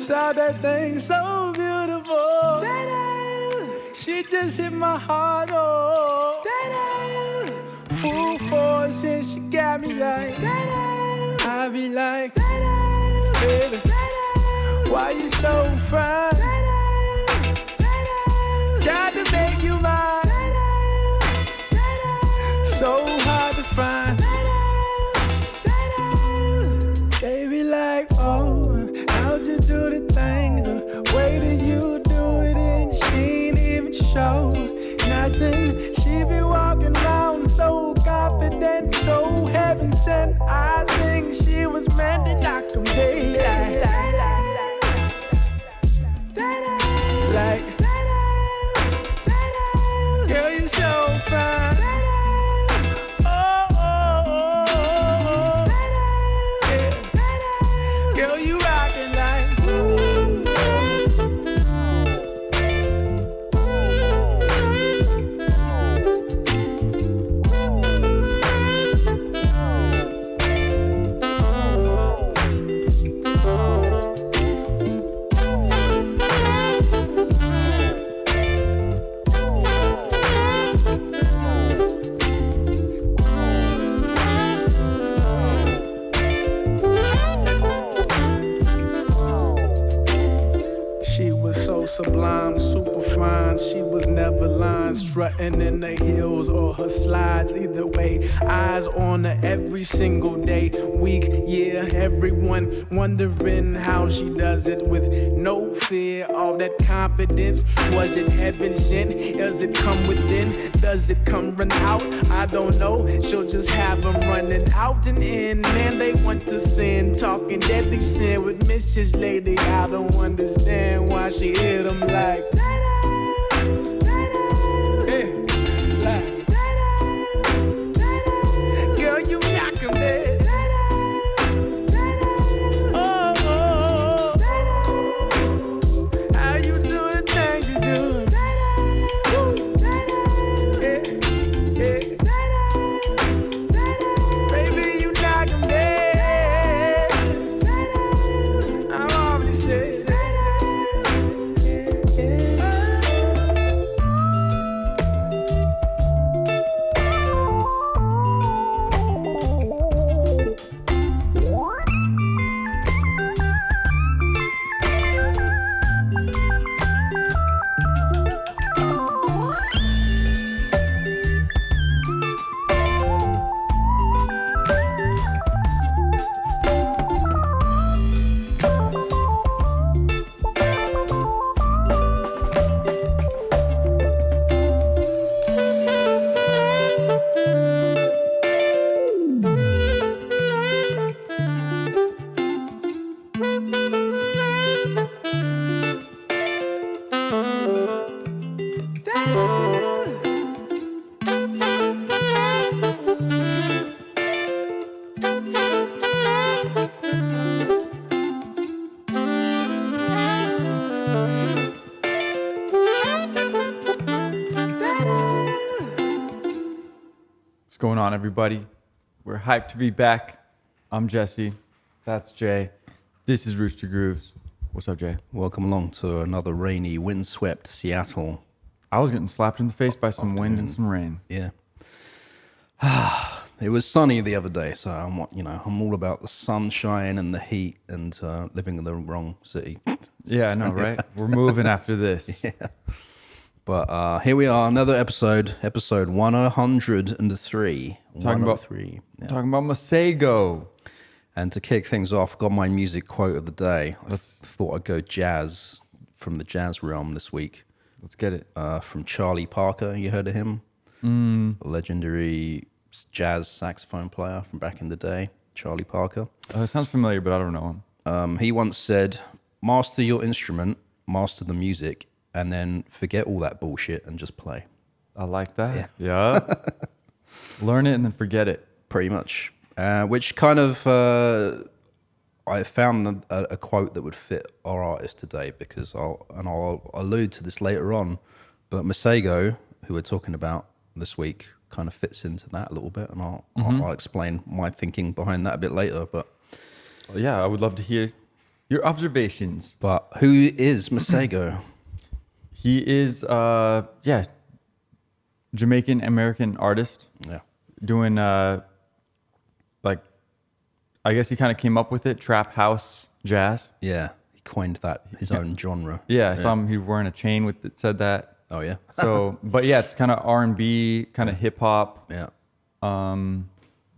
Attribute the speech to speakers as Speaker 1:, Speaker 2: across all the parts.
Speaker 1: Saw that thing so beautiful. She just hit my heart, oh. Full force and she got me like. I be like, baby, why you so fine? Got to make you mine. So hard to find. Baby like, oh, how'd you do the thing? The way that you do it and she ain't even show nothing. She be walking around so confident, so heaven sent. I think she was meant to knock them daylight. Like, girl, you so fine. Girl, you rockin' like sublime, super fine. She was never lying, strutting in the heels or her slides. Either way, eyes on her every single day, week, year. Everyone wondering how she does it with no fear. All that confidence, was it heaven sent? Does it come within? Does it come run out? I don't know. She'll just have them running out and in. Man, they want to sin, talking deadly sin with Mrs. Lady. I don't understand why she hit them like. Girl, you knock 'em dead. How you do the things you do? Baby, you knock 'em dead. I'm already said.
Speaker 2: What's going on, everybody? We're hyped to be back. I'm Jesse. That's Jay. This is Rooster Grooves. What's up, Jay?
Speaker 3: Welcome along to another rainy, windswept Seattle.
Speaker 2: I was getting slapped in the face by some wind and some rain.
Speaker 3: Yeah. It was sunny the other day, so I'm all about the sunshine and the heat and living in the wrong city.
Speaker 2: Yeah, I know, right? We're moving after this.
Speaker 3: Yeah. But here we are, another episode 103.
Speaker 2: Talking about Masego.
Speaker 3: And to kick things off, got my music quote of the day. Thought I'd go jazz from the jazz realm this week.
Speaker 2: Let's get it.
Speaker 3: From Charlie Parker. You heard of him? A legendary jazz saxophone player from back in the day, Charlie Parker.
Speaker 2: It sounds familiar, but I don't know him.
Speaker 3: He once said, master your instrument, master the music, and then forget all that bullshit and just play.
Speaker 2: I like that. Yeah. Learn it and then forget it.
Speaker 3: Pretty much. Which kind of, I found a quote that would fit our artist today because I'll allude to this later on, but Masego, who we're talking about this week, kind of fits into that a little bit, and I'll explain my thinking behind that a bit later. But
Speaker 2: well, yeah, I would love to hear Your observations.
Speaker 3: But who is Masego?
Speaker 2: He is, Jamaican-American artist.
Speaker 3: Yeah.
Speaker 2: Doing, like, I guess he kind of came up with it, trap house jazz.
Speaker 3: Yeah. He coined that, his own genre.
Speaker 2: Yeah, I saw him, he was wearing a chain with it, said that.
Speaker 3: Oh, yeah?
Speaker 2: So, but yeah, it's kind of R&B, kind of hip-hop.
Speaker 3: Yeah.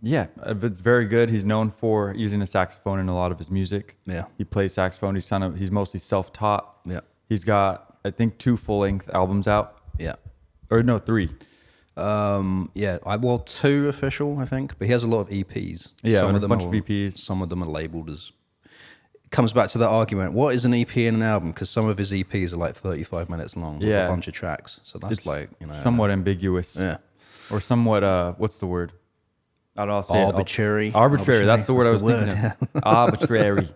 Speaker 2: Yeah, it's very good. He's known for using a saxophone in a lot of his music.
Speaker 3: Yeah.
Speaker 2: He plays saxophone. He's mostly self-taught.
Speaker 3: Yeah.
Speaker 2: He's got, I think, 2 full-length albums out.
Speaker 3: Yeah.
Speaker 2: Or no, 3.
Speaker 3: Yeah, 2 official, I think, but he has a lot of EPs.
Speaker 2: Yeah,
Speaker 3: some
Speaker 2: and a bunch of EPs.
Speaker 3: Some of them are labeled as. It comes back to that argument: what is an EP in an album? Because some of his EPs are like 35 minutes long, with
Speaker 2: Yeah.
Speaker 3: a bunch of tracks. So that's
Speaker 2: somewhat ambiguous.
Speaker 3: Yeah,
Speaker 2: Or somewhat. What's the word? I don't know. I'll say
Speaker 3: arbitrary.
Speaker 2: Arbitrary. That's the word I was
Speaker 3: That's
Speaker 2: thinking
Speaker 3: the
Speaker 2: of. Arbitrary.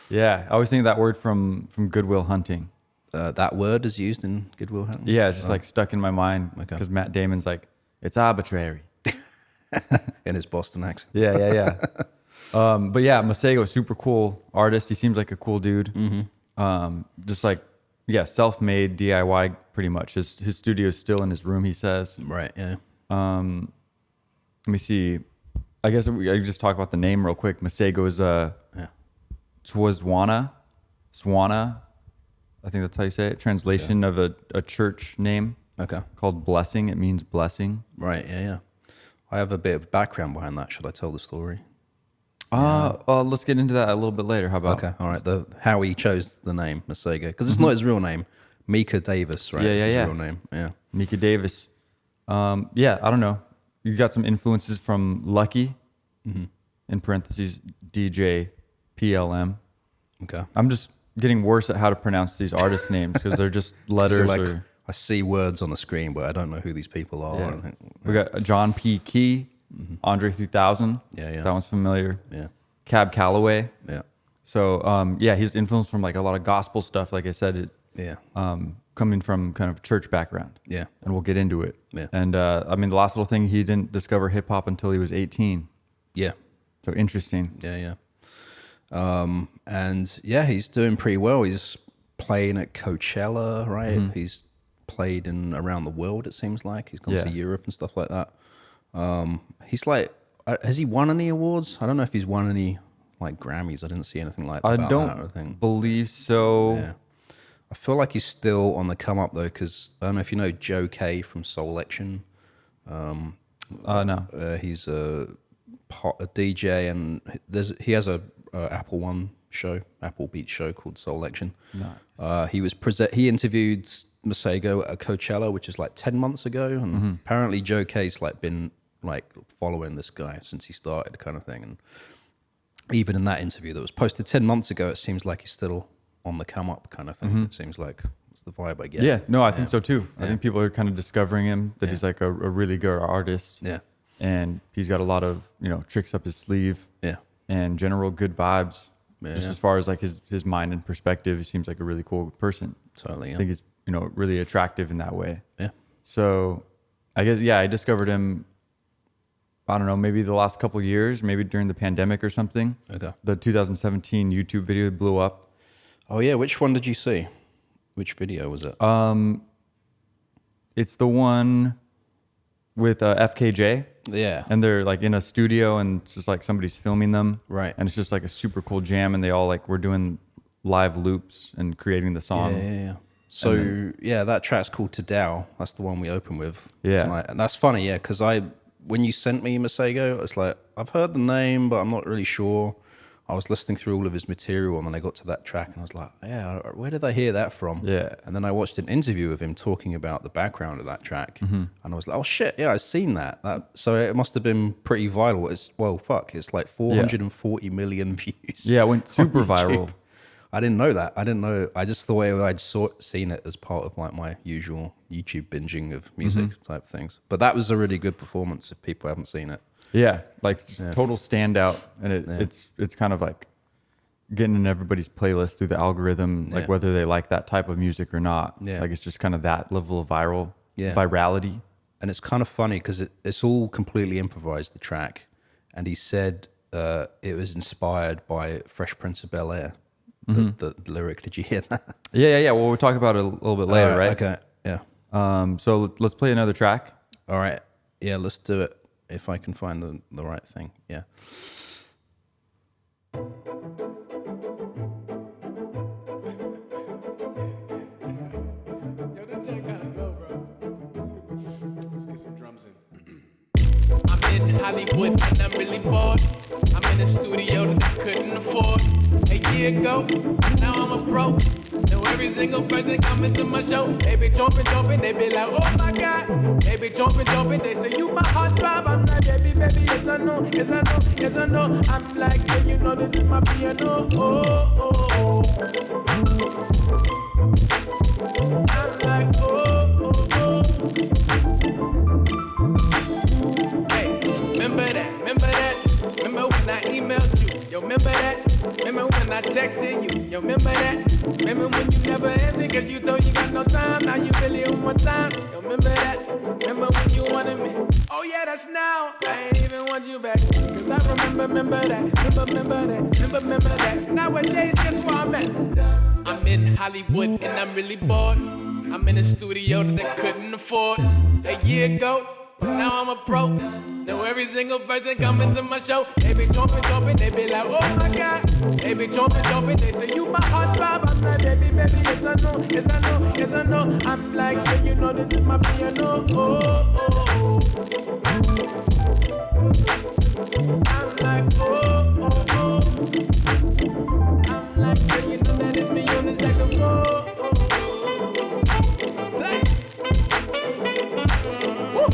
Speaker 2: Yeah, I was thinking that word from Good Will Hunting.
Speaker 3: That word is used in Good Will Hunting.
Speaker 2: Yeah, it's just like stuck in my mind because Matt Damon's like, it's arbitrary.
Speaker 3: In his Boston accent.
Speaker 2: Yeah. But yeah, Masego, super cool artist. He seems like a cool dude. Mm-hmm. Just like, self-made DIY pretty much. His studio is still in his room, he says.
Speaker 3: Right, yeah.
Speaker 2: Let me see. I guess I just talk about the name real quick. Masego is Swana. I think that's how you say it. Translation of a church name.
Speaker 3: Okay.
Speaker 2: Called Blessing. It means blessing.
Speaker 3: Right, yeah. I have a bit of background behind that. Should I tell the story?
Speaker 2: Let's get into that a little bit later. How about?
Speaker 3: Okay, all right. How he chose the name Masego, because it's not his real name. Mika Davis, right? It's his real name. Yeah.
Speaker 2: Mika Davis. I don't know. You got some influences from Lucky, in parentheses DJ PLM.
Speaker 3: Okay.
Speaker 2: I'm just getting worse at how to pronounce these artist names because they're just letters.
Speaker 3: So I see words on the screen, but I don't know who these people are.
Speaker 2: Yeah. We got John P. Key, Andre 3000.
Speaker 3: Yeah.
Speaker 2: That one's familiar.
Speaker 3: Yeah.
Speaker 2: Cab Calloway.
Speaker 3: Yeah.
Speaker 2: So, he's influenced from like a lot of gospel stuff. Like I said, coming from kind of church background.
Speaker 3: Yeah.
Speaker 2: And we'll get into it.
Speaker 3: Yeah.
Speaker 2: And the last little thing, he didn't discover hip hop until he was 18.
Speaker 3: Yeah.
Speaker 2: So interesting.
Speaker 3: Yeah. And he's doing pretty well. He's playing at Coachella, right? He's played around the world, it seems like. He's gone to Europe and stuff like that. He's like, has he won any awards? I don't know if he's won any like Grammys. I didn't see anything like that.
Speaker 2: I don't believe so.
Speaker 3: Yeah. I feel like he's still on the come up though, because I don't know if you know Joe K from Soul Action.
Speaker 2: No.
Speaker 3: He's a DJ, and he has a Apple One show, Apple Beat show called Soul Action.
Speaker 2: Nice.
Speaker 3: He interviewed Masego at Coachella, which is like 10 months ago, and apparently Joe K's like been like following this guy since he started, kind of thing. And even in that interview that was posted 10 months ago, it seems like he's still on the come up, kind of thing. It seems like it's the vibe I get.
Speaker 2: Yeah, no, I think so too. I think people are kind of discovering him, that he's like a really good artist.
Speaker 3: Yeah.
Speaker 2: And he's got a lot of, tricks up his sleeve.
Speaker 3: Yeah.
Speaker 2: And general good vibes.
Speaker 3: Yeah,
Speaker 2: just as far as like his mind and perspective, he seems like a really cool person.
Speaker 3: Totally. Yeah.
Speaker 2: I think he's, really attractive in that way.
Speaker 3: Yeah.
Speaker 2: So I guess, I discovered him, I don't know, maybe the last couple of years, maybe during the pandemic or something.
Speaker 3: Okay.
Speaker 2: The 2017 YouTube video blew up.
Speaker 3: Oh yeah, which one did you see? Which video was it?
Speaker 2: It's the one with FKJ.
Speaker 3: Yeah.
Speaker 2: And they're like in a studio and it's just like somebody's filming them.
Speaker 3: Right.
Speaker 2: And it's just like a super cool jam and they all like were doing live loops and creating the song.
Speaker 3: Yeah. So that track's called Tadow. That's the one we open with tonight. And that's funny, because when you sent me Masego, it's like, I've heard the name, but I'm not really sure. I was listening through all of his material and then I got to that track and I was like, where did I hear that from?
Speaker 2: Yeah.
Speaker 3: And then I watched an interview of him talking about the background of that track. And I was like, oh shit, yeah, I've seen that. So it must have been pretty viral. It's like 440 million views.
Speaker 2: Yeah, it went super viral.
Speaker 3: I didn't know that. I just thought I'd seen it as part of like my usual YouTube binging of music type things. But that was a really good performance if people haven't seen it.
Speaker 2: Yeah, like total standout, and it's kind of like getting in everybody's playlist through the algorithm, like whether they like that type of music or not.
Speaker 3: Yeah.
Speaker 2: Like it's just kind of that level of virality.
Speaker 3: And it's kind of funny because it's all completely improvised, the track. And he said it was inspired by Fresh Prince of Bel-Air, the lyric. Did you hear that?
Speaker 2: Yeah. Well, we'll talk about it a little bit later, right?
Speaker 3: Okay. Yeah.
Speaker 2: So let's play another track.
Speaker 3: All right. Yeah, let's do it. If I can find the right thing. Yeah.
Speaker 1: Yo, this Jay gotta go, bro. Let's get some drums in. I'm in Hollywood and I'm really bored. I'm in a studio that I couldn't afford. A year ago, now I'm a pro. Know every single person coming to my show. They be jumping, they be like, oh my God. They be jumping, they say, you my heartthrob. I'm like, baby, yes I know, yes I know, yes I know. I'm like, yeah, you know this is my piano. Oh. I'm like, oh. Hey, remember that? Remember when I emailed you? Yo, remember that? Remember when I texted you? Yo, remember that? Remember when you never answered cause you told you got no time? Now you really on my time. Yo, remember that? Remember when you wanted me? Oh yeah, that's now. I ain't even want you back. Cause I remember that. Remember that. Nowadays, guess where I'm at? I'm in Hollywood and I'm really bored. I'm in a studio that I couldn't afford. A year ago, now I'm a pro. Know every single person coming to my show. They be jumping, they be like, oh my God. They be jumping, they say, you my heartthrob. I'm like, baby, yes I know, yes I know, yes I know. I'm like, yeah, you know this is my piano. Oh. I'm like, oh. I'm like, yeah, you know that it's me on the saxophone. Play. Woo.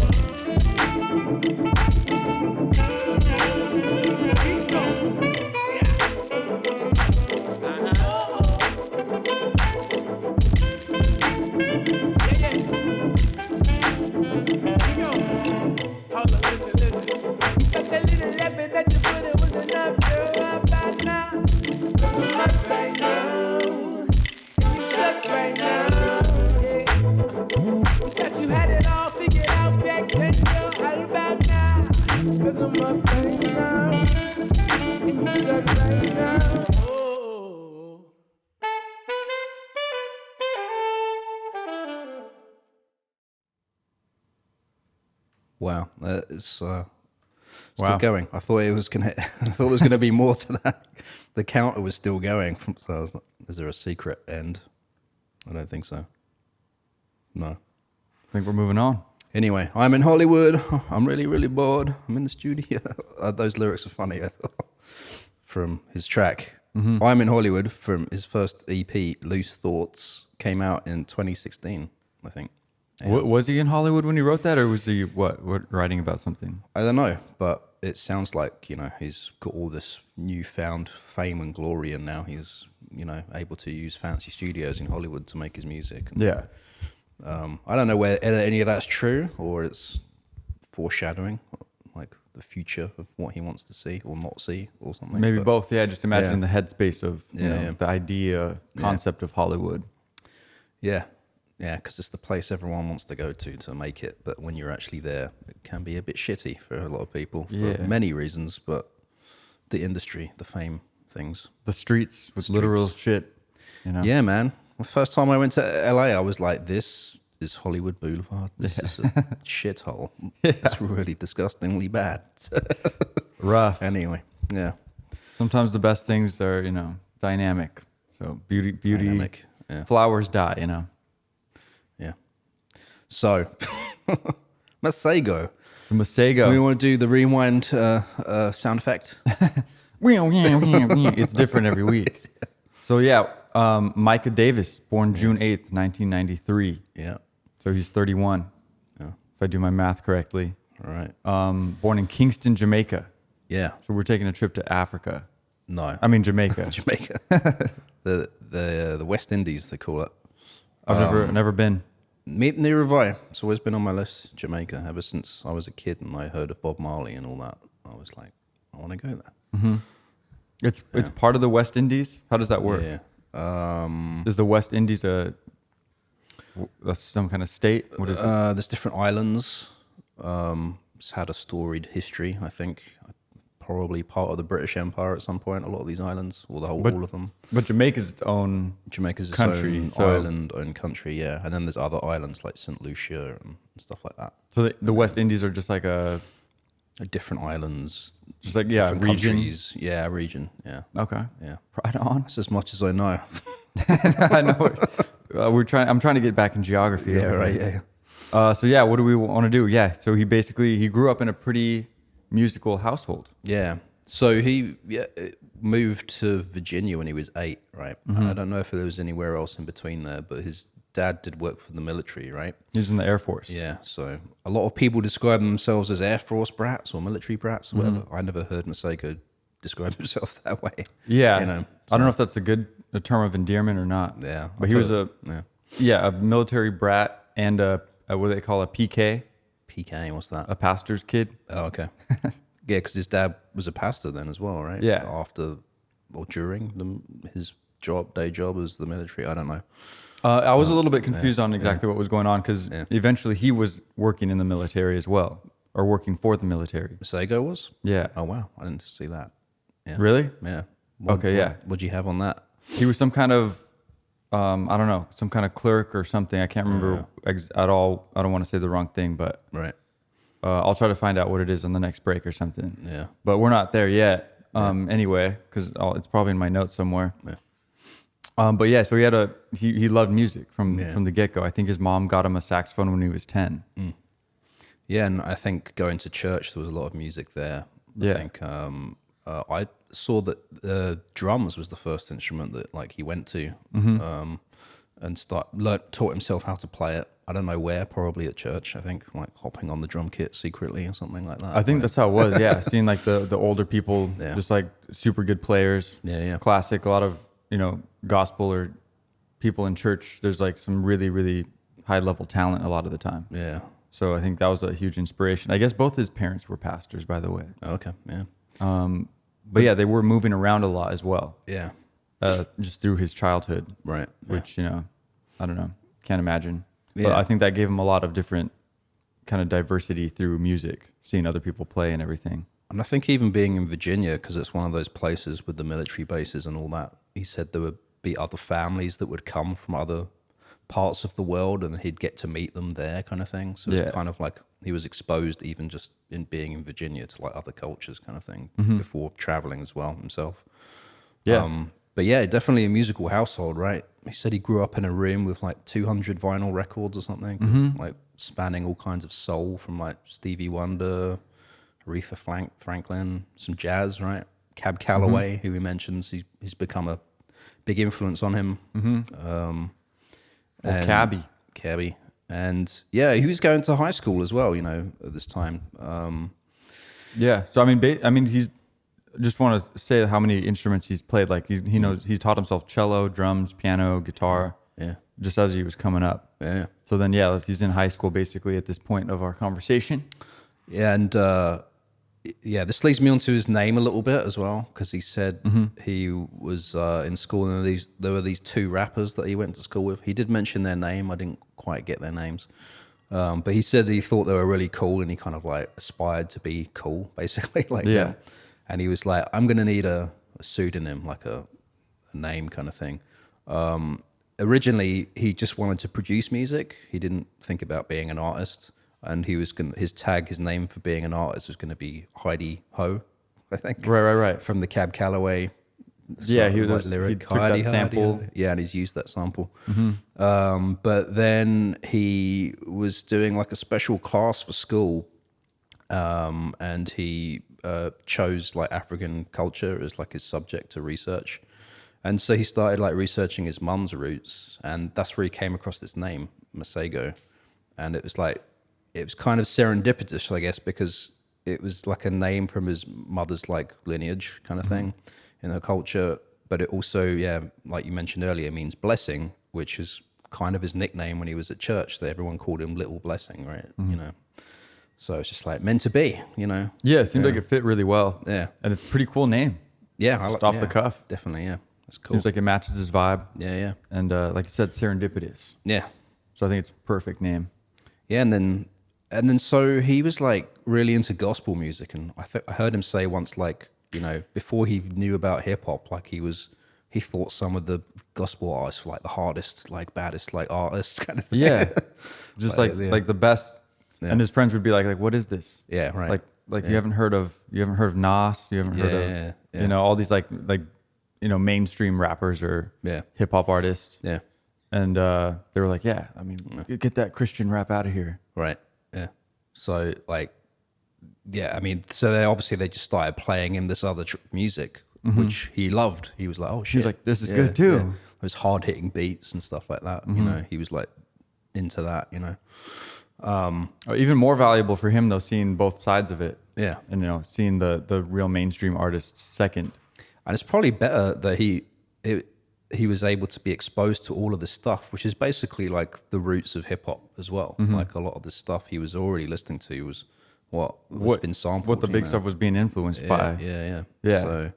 Speaker 3: Wow, it's still
Speaker 2: Wow.
Speaker 3: going. I thought it was gonna. I thought there was gonna be more to that. The counter was still going. So I was like, "Is there a secret end?" I don't think so. No.
Speaker 2: I think we're moving on.
Speaker 3: Anyway, I'm in Hollywood. I'm really, really bored. I'm in the studio. Those lyrics are funny. I thought from his track. I'm in Hollywood from his first EP, Loose Thoughts, came out in 2016, I think.
Speaker 2: Was he in Hollywood when he wrote that, or was he what writing about something?
Speaker 3: I don't know, but it sounds like, he's got all this newfound fame and glory, and now he's, able to use fancy studios in Hollywood to make his music. And,
Speaker 2: Yeah.
Speaker 3: I don't know whether any of that's true or it's foreshadowing, like the future of what he wants to see or not see or something.
Speaker 2: Maybe
Speaker 3: but,
Speaker 2: both. Yeah, just imagine the headspace of the idea, concept of Hollywood.
Speaker 3: Yeah. Yeah, because it's the place everyone wants to go to make it. But when you're actually there, it can be a bit shitty for a lot of people for many reasons. But the industry, the fame, things.
Speaker 2: The streets with literal shit,
Speaker 3: Yeah, man. The first time I went to LA, I was like, this is Hollywood Boulevard. This is a shithole. It's really disgustingly bad.
Speaker 2: Rough.
Speaker 3: Anyway, yeah.
Speaker 2: Sometimes the best things are, dynamic. So beauty,
Speaker 3: Dynamic,
Speaker 2: flowers die,
Speaker 3: Yeah. So, Masego.
Speaker 2: The Masego.
Speaker 3: We want to do the rewind sound effect.
Speaker 2: It's different every week. So Micah Davis, born June 8th, 1993.
Speaker 3: Yeah.
Speaker 2: So he's 31.
Speaker 3: Yeah.
Speaker 2: If I do my math correctly.
Speaker 3: All right.
Speaker 2: Born in Kingston, Jamaica.
Speaker 3: Yeah.
Speaker 2: So we're taking a trip to Africa.
Speaker 3: No.
Speaker 2: I mean Jamaica.
Speaker 3: Jamaica. the West Indies, they call it.
Speaker 2: I've never been.
Speaker 3: Neither have I. It's always been on my list, Jamaica, ever since I was a kid and I heard of Bob Marley and all that. I was like, I want to go there.
Speaker 2: Mm-hmm. It's part of the West Indies. How does that work?
Speaker 3: Yeah.
Speaker 2: Is the West Indies some kind of state? What is it?
Speaker 3: There's different islands. It's had a storied history, I think. probably part of the British Empire at some point. A lot of these islands, or all of them.
Speaker 2: But Jamaica's its own
Speaker 3: Jamaica's its
Speaker 2: country,
Speaker 3: own
Speaker 2: so-
Speaker 3: island, own country, yeah. And then there's other islands like St. Lucia and stuff like that.
Speaker 2: So the West Indies are just like a
Speaker 3: Different islands,
Speaker 2: just like
Speaker 3: different
Speaker 2: region.
Speaker 3: countries. Yeah, region. Yeah,
Speaker 2: Okay.
Speaker 3: yeah.
Speaker 2: Right on.
Speaker 3: That's as much as I know.
Speaker 2: I know. I'm trying to get back in geography.
Speaker 3: Yeah, right. Yeah.
Speaker 2: So yeah, what do we want to do? Yeah. So he grew up in a pretty musical household.
Speaker 3: Yeah. So he moved to Virginia when he was 8, right? I don't know if there was anywhere else in between there, but his dad did work for the military, right?
Speaker 2: He was in the Air Force.
Speaker 3: Yeah. So a lot of people describe themselves as Air Force brats or military brats or whatever. I never heard Masego describe himself that way.
Speaker 2: Yeah.
Speaker 3: You know,
Speaker 2: I don't know if that's a term of endearment or not.
Speaker 3: Yeah.
Speaker 2: But he was a
Speaker 3: yeah.
Speaker 2: military brat and a what do they call a PK,
Speaker 3: PK, what's that?
Speaker 2: a pastor's kid.
Speaker 3: Oh, okay. Yeah, because his dad was a pastor then as well, right?
Speaker 2: Yeah.
Speaker 3: After or during his day job as the military. I don't know.
Speaker 2: I was a little bit confused on exactly what was going on because eventually he was working in the military as well, or working for the military.
Speaker 3: Masego was?
Speaker 2: Yeah.
Speaker 3: Oh, wow. I didn't see that. Yeah.
Speaker 2: Really?
Speaker 3: Yeah.
Speaker 2: Yeah.
Speaker 3: What'd you have on that?
Speaker 2: He was some kind of, I don't know, some kind of clerk or something. I can't remember at all. I don't want to say the wrong thing, but
Speaker 3: Right.
Speaker 2: I'll try to find out what it is on the next break or something.
Speaker 3: Yeah.
Speaker 2: But we're not there yet anyway, because it's probably in my notes somewhere.
Speaker 3: Yeah.
Speaker 2: But yeah, so he loved music from the get-go. I think his mom got him a saxophone when he was 10.
Speaker 3: Yeah, and I think going to church, there was a lot of music there.
Speaker 2: Yeah.
Speaker 3: I think I saw that drums was the first instrument that like he went to and taught himself how to play it. I don't know where, probably at church. I think like hopping on the drum kit secretly or something like that.
Speaker 2: I think that's how it was. Yeah, seeing like the older people,
Speaker 3: Yeah.
Speaker 2: just like super good players.
Speaker 3: Yeah.
Speaker 2: Classic. A lot of gospel or people in church. There's like some really really high level talent a lot of the time.
Speaker 3: Yeah.
Speaker 2: So I think that was a huge inspiration. I guess both his parents were pastors, by the way.
Speaker 3: Okay. Yeah.
Speaker 2: But yeah, they were moving around a lot as well,
Speaker 3: Yeah.
Speaker 2: just through his childhood,
Speaker 3: Right. Yeah.
Speaker 2: which, I don't know, can't imagine. But
Speaker 3: Yeah.
Speaker 2: I think that gave him a lot of different kind of diversity through music, seeing other people play and everything.
Speaker 3: And I think even being in Virginia, because it's one of those places with the military bases and all that, he said there would be other families that would come from other parts of the world and he'd get to meet them there kind of thing. So it's kind of like he was exposed even just in being in Virginia to like other cultures kind of thing before traveling as well himself.
Speaker 2: Yeah.
Speaker 3: But yeah, definitely a musical household, right? He said he grew up in a room with like 200 vinyl records or something, like spanning all kinds of soul from like Stevie Wonder, Aretha Franklin, some jazz, right? Cab Calloway, who he mentions, he's become a big influence on him. Cabby. And yeah, he was going to high school as well, at this time.
Speaker 2: Yeah. So, he's just want to say how many instruments he's played. Like he knows, he's taught himself cello, drums, piano, guitar.
Speaker 3: Yeah.
Speaker 2: Just as he was coming up.
Speaker 3: Yeah.
Speaker 2: So then, he's in high school basically at this point of our conversation.
Speaker 3: Yeah. And this leads me onto his name a little bit as well, because he said he was in school and there were these 2 rappers that he went to school with. He did mention their name. I didn't quite get their names. But he said he thought they were really cool and he kind of like aspired to be cool, basically. Them. And he was like, I'm going to need a pseudonym, like a name kind of thing. Originally, he just wanted to produce music. He didn't think about being an artist. And he was his name for being an artist was going to be Heidi Ho, I think.
Speaker 2: Right.
Speaker 3: From the Cab Calloway.
Speaker 2: Yeah, he
Speaker 3: took that sample. Yeah, and he's used that sample. But then he was doing like a special class for school, and he chose like African culture as like his subject to research. And so he started like researching his mum's roots, and that's where he came across this name, Masego. And it was kind of serendipitous, I guess, because it was like a name from his mother's like lineage kind of thing in her culture. But it also, like you mentioned earlier, means blessing, which is kind of his nickname when he was at church. That everyone called him Little Blessing, right? So it's just like meant to be,
Speaker 2: Yeah, it seemed like it fit really well.
Speaker 3: Yeah.
Speaker 2: And it's a pretty cool name.
Speaker 3: Yeah.
Speaker 2: Just off the cuff.
Speaker 3: Definitely, yeah. It's cool.
Speaker 2: Seems like it matches his vibe.
Speaker 3: Yeah.
Speaker 2: And like you said, serendipitous.
Speaker 3: Yeah.
Speaker 2: So I think it's a perfect name.
Speaker 3: Yeah, and then so he was like really into gospel music, and I heard him say once, like, before he knew about hip hop, like he thought some of the gospel artists were like the hardest, like baddest, like artists kind of thing.
Speaker 2: Yeah, just like the best.
Speaker 3: Yeah.
Speaker 2: And his friends would be like, what is this?
Speaker 3: Yeah, right.
Speaker 2: Like you haven't heard of Nas, you haven't heard of all these like mainstream rappers or hip hop artists.
Speaker 3: Yeah.
Speaker 2: And they were like, yeah, I mean, get that Christian rap out of here.
Speaker 3: Right. Yeah. So like, yeah, I mean, so they just started playing him this other music, which he loved. He was like, oh shit.
Speaker 2: He was like, this is good too.
Speaker 3: Yeah. Those hard hitting beats and stuff like that. He was like into that,
Speaker 2: Even more valuable for him though, seeing both sides of it.
Speaker 3: Yeah.
Speaker 2: And seeing the real mainstream artists second.
Speaker 3: And it's probably better that he was able to be exposed to all of this stuff, which is basically like the roots of hip hop as well. Like a lot of the stuff he was already listening to was what's been sampled.
Speaker 2: What the big stuff was being influenced by.
Speaker 3: Yeah.
Speaker 2: Yeah.
Speaker 3: So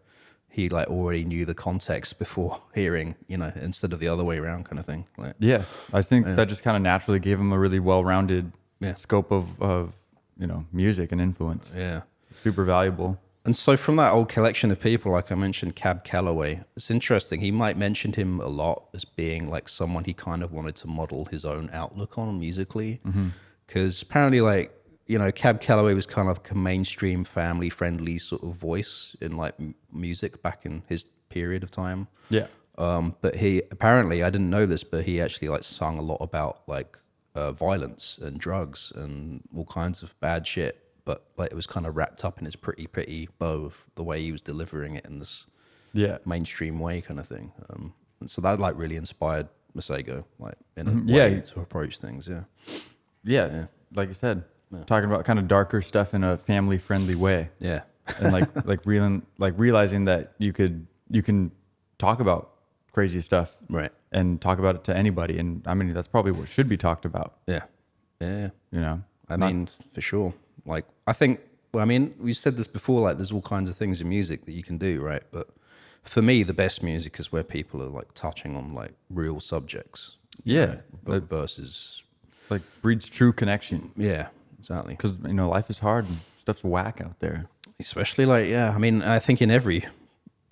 Speaker 3: he like already knew the context before hearing, instead of the other way around kind of thing. Like,
Speaker 2: yeah. I think that just kind of naturally gave him a really well-rounded scope of music and influence.
Speaker 3: Yeah.
Speaker 2: Super valuable.
Speaker 3: And so from that old collection of people, like I mentioned, Cab Calloway, it's interesting. He might mentioned him a lot as being like someone he kind of wanted to model his own outlook on musically. Because apparently, like, Cab Calloway was kind of a mainstream, family-friendly sort of voice in like music back in his period of time.
Speaker 2: Yeah.
Speaker 3: But he apparently, I didn't know this, but he actually like sung a lot about like violence and drugs and all kinds of bad shit. But like it was kind of wrapped up in his pretty bow of the way he was delivering it in this mainstream way kind of thing. And so that like really inspired Masego, like in a way to approach things.
Speaker 2: Yeah. Like you said, talking about kind of darker stuff in a family friendly way.
Speaker 3: Yeah.
Speaker 2: And like realizing that you can talk about crazy stuff.
Speaker 3: Right.
Speaker 2: And talk about it to anybody. And I mean, that's probably what should be talked about.
Speaker 3: Yeah. I
Speaker 2: mean,
Speaker 3: for sure. Like, I think, we said this before, like, there's all kinds of things in music that you can do, right? But for me, the best music is where people are, like, touching on, like, real subjects.
Speaker 2: Yeah.
Speaker 3: But versus...
Speaker 2: Like, breeds true connection.
Speaker 3: Yeah, exactly.
Speaker 2: Because, life is hard and stuff's whack out there.
Speaker 3: Especially, like, I think in every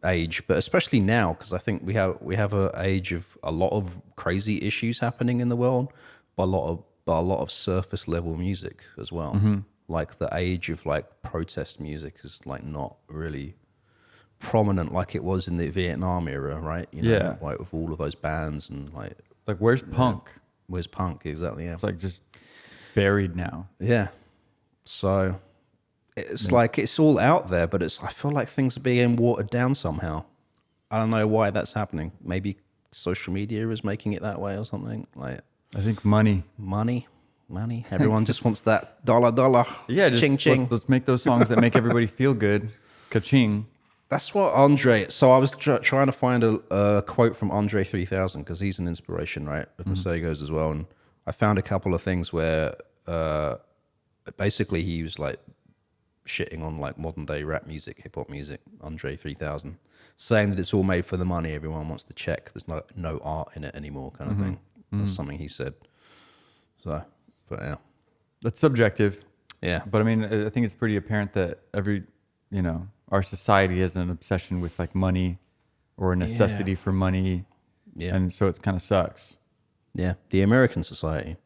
Speaker 3: age, but especially now, because I think we have an age of a lot of crazy issues happening in the world, but a lot of surface level music as well. Like the age of like protest music is like not really prominent like it was in the Vietnam era, right? Like with all of those bands and like
Speaker 2: where's punk?
Speaker 3: Where's punk? Exactly. Yeah.
Speaker 2: It's like just buried now.
Speaker 3: Yeah. So it's like it's all out there, but I feel like things are being watered down somehow. I don't know why that's happening. Maybe social media is making it that way or something. Like
Speaker 2: I think money.
Speaker 3: Everyone just wants that dollar.
Speaker 2: Yeah, just
Speaker 3: ching ching.
Speaker 2: Let's make those songs that make everybody feel good. Ka-ching.
Speaker 3: That's what Andre. So I was trying to find a quote from Andre 3000 because he's an inspiration, right, of Masego's as well. And I found a couple of things where basically he was like shitting on like modern day rap music, hip hop music. Andre 3000, saying that it's all made for the money. Everyone wants the check. There's no art in it anymore, kind of thing. That's something he said. So. But yeah,
Speaker 2: that's subjective.
Speaker 3: Yeah,
Speaker 2: but I mean, I think it's pretty apparent that our society has an obsession with like money or a necessity for money. Yeah, and so it kind of sucks.
Speaker 3: Yeah, the American society,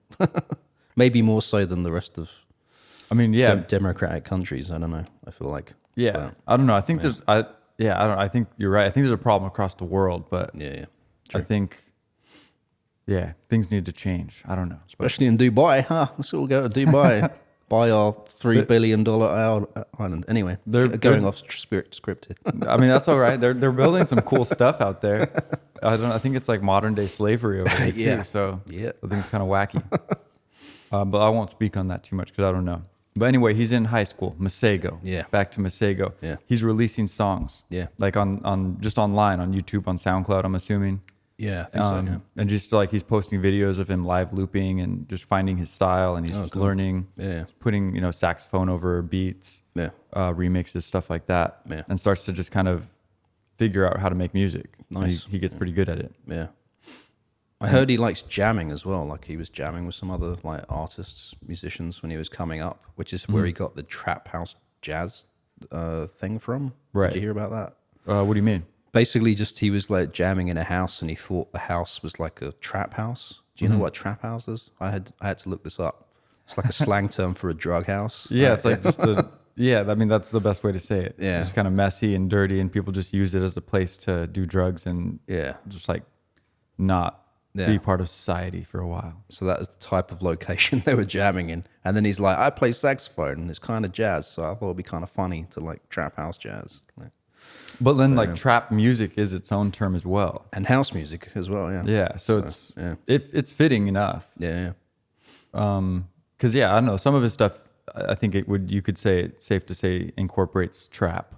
Speaker 3: maybe more so than the rest of.
Speaker 2: I mean,
Speaker 3: democratic countries. I don't know. I feel like.
Speaker 2: Yeah, but, I don't know. I think there's. I think you're right. I think there's a problem across the world, but
Speaker 3: true.
Speaker 2: I think. Yeah, things need to change. I don't know.
Speaker 3: Especially in Dubai, huh? Let's all go to Dubai. Buy our $3 billion island. Anyway, they're going off scripted.
Speaker 2: I mean, that's all right. They're building some cool stuff out there. I think it's like modern day slavery over there too. So I think it's kind of wacky. But I won't speak on that too much because I don't know. But anyway, he's in high school. Masego.
Speaker 3: Yeah.
Speaker 2: Back to Masego.
Speaker 3: Yeah.
Speaker 2: He's releasing songs.
Speaker 3: Yeah.
Speaker 2: Like on just online on YouTube, on SoundCloud, I'm assuming.
Speaker 3: Yeah, I think so, yeah.
Speaker 2: And just like he's posting videos of him live looping and just finding his style, and he's just learning, putting saxophone over beats, remixes, stuff like that, and starts to just kind of figure out how to make music.
Speaker 3: Nice.
Speaker 2: He gets pretty good at it.
Speaker 3: Yeah, I heard he likes jamming as well. Like he was jamming with some other like artists, musicians when he was coming up, which is where he got the trap house jazz thing from.
Speaker 2: Right.
Speaker 3: Did you hear about that?
Speaker 2: What do you mean?
Speaker 3: Basically, just he was like jamming in a house, and he thought the house was like a trap house. Do you know what a trap house is? I had to look this up. It's like a slang term for a drug house.
Speaker 2: Yeah,
Speaker 3: right?
Speaker 2: it's like just a, yeah, I mean, that's the best way to say it.
Speaker 3: Yeah.
Speaker 2: It's kind of messy and dirty, and people just use it as a place to do drugs and just like not be part of society for a while.
Speaker 3: So that was the type of location they were jamming in. And then he's like, I play saxophone, and it's kind of jazz, so I thought it'd be kind of funny to like trap house jazz. Like,
Speaker 2: but then like trap music is its own term as well.
Speaker 3: and house music as well, yeah.
Speaker 2: Yeah, so it's fitting enough.
Speaker 3: Yeah.
Speaker 2: Because I don't know, some of his stuff, I think you could say it's safe to say incorporates trap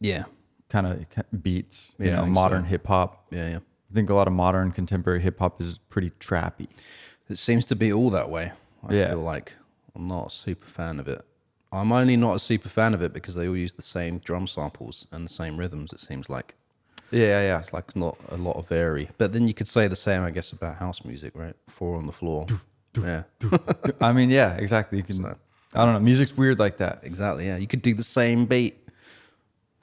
Speaker 3: Yeah.
Speaker 2: kind of beats,
Speaker 3: Yeah, I think
Speaker 2: modern
Speaker 3: so.
Speaker 2: hip hop.
Speaker 3: Yeah.
Speaker 2: I think a lot of modern contemporary hip hop is pretty trappy.
Speaker 3: It seems to be all that way. I feel like I'm not a super fan of it. I'm only not a super fan of it because they all use the same drum samples and the same rhythms, it seems like.
Speaker 2: Yeah.
Speaker 3: It's like not a lot of vary. But then you could say the same, I guess, about house music, right? 4 on the floor. Yeah.
Speaker 2: I mean, yeah, exactly. You can. I don't know. Music's weird like that.
Speaker 3: Exactly, yeah. You could do the same beat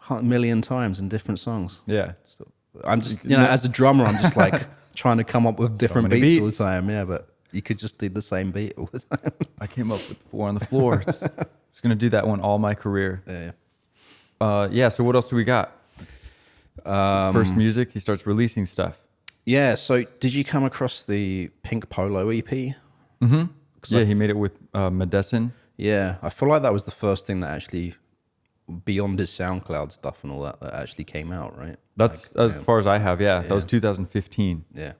Speaker 3: a million times in different songs.
Speaker 2: Yeah.
Speaker 3: So I'm just, as a drummer, I'm just like trying to come up with different
Speaker 2: many
Speaker 3: beats all
Speaker 2: beats.
Speaker 3: the time. Yeah, but you could just do the same beat all the time.
Speaker 2: I came up with 4 on the floor. Just gonna do that one all my career.
Speaker 3: Yeah.
Speaker 2: So what else do we got? First music. He starts releasing stuff.
Speaker 3: Yeah. So did you come across the Pink Polo EP?
Speaker 2: Yeah, he made it with Medicine.
Speaker 3: Yeah. I feel like that was the first thing that actually, beyond his SoundCloud stuff and all that actually came out, right?
Speaker 2: That's as far as I have. Yeah, that was 2015.
Speaker 3: Yeah.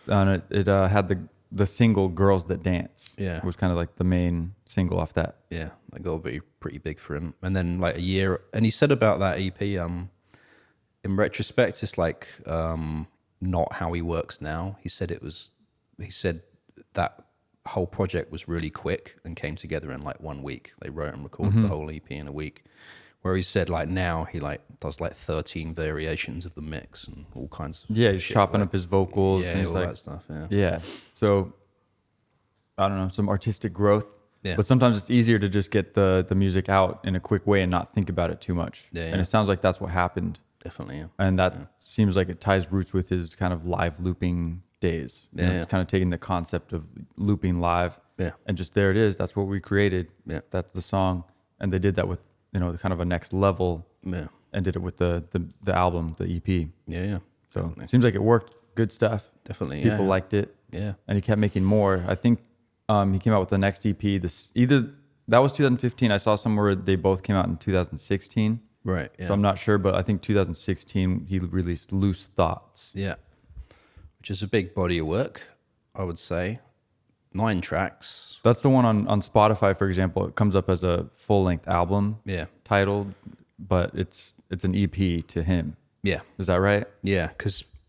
Speaker 2: And it had the single "Girls That Dance."
Speaker 3: Yeah.
Speaker 2: It was kind of like the main single off that.
Speaker 3: Yeah, that got to be pretty big for him. And then like a year, and he said about that EP, in retrospect, it's like not how he works now. He said that whole project was really quick and came together in like 1 week. They wrote and recorded the whole EP in a week. Where he said like now he like does like 13 variations of the mix and all kinds of
Speaker 2: Yeah, he's
Speaker 3: shit
Speaker 2: chopping
Speaker 3: like,
Speaker 2: up his vocals.
Speaker 3: yeah,
Speaker 2: and he's
Speaker 3: all
Speaker 2: like,
Speaker 3: that stuff. Yeah.
Speaker 2: Yeah. So I don't know, some artistic growth.
Speaker 3: Yeah.
Speaker 2: But sometimes it's easier to just get the music out in a quick way and not think about it too much.
Speaker 3: Yeah,
Speaker 2: And
Speaker 3: yeah.
Speaker 2: it sounds like that's what happened.
Speaker 3: Definitely. Yeah.
Speaker 2: And that seems like it ties roots with his kind of live looping days. You know,
Speaker 3: Yeah.
Speaker 2: It's kind of taking the concept of looping live.
Speaker 3: Yeah.
Speaker 2: And just there it is. That's what we created.
Speaker 3: Yeah.
Speaker 2: That's the song. And they did that with, kind of a next level.
Speaker 3: Yeah.
Speaker 2: And did it with the album, the EP.
Speaker 3: Yeah. Yeah.
Speaker 2: So it seems like it worked. Good stuff.
Speaker 3: Definitely.
Speaker 2: People
Speaker 3: yeah.
Speaker 2: liked it.
Speaker 3: Yeah.
Speaker 2: And he kept making more. I think he came out with the next EP. That was 2015. I saw somewhere they both came out in 2016.
Speaker 3: Right. Yeah.
Speaker 2: So I'm not sure, but I think 2016 he released Loose Thoughts.
Speaker 3: Yeah. Which is a big body of work, I would say. 9 tracks.
Speaker 2: That's the one on Spotify, for example. It comes up as a full-length album
Speaker 3: Yeah.
Speaker 2: titled, but it's an EP to him.
Speaker 3: Yeah.
Speaker 2: Is that right?
Speaker 3: Yeah.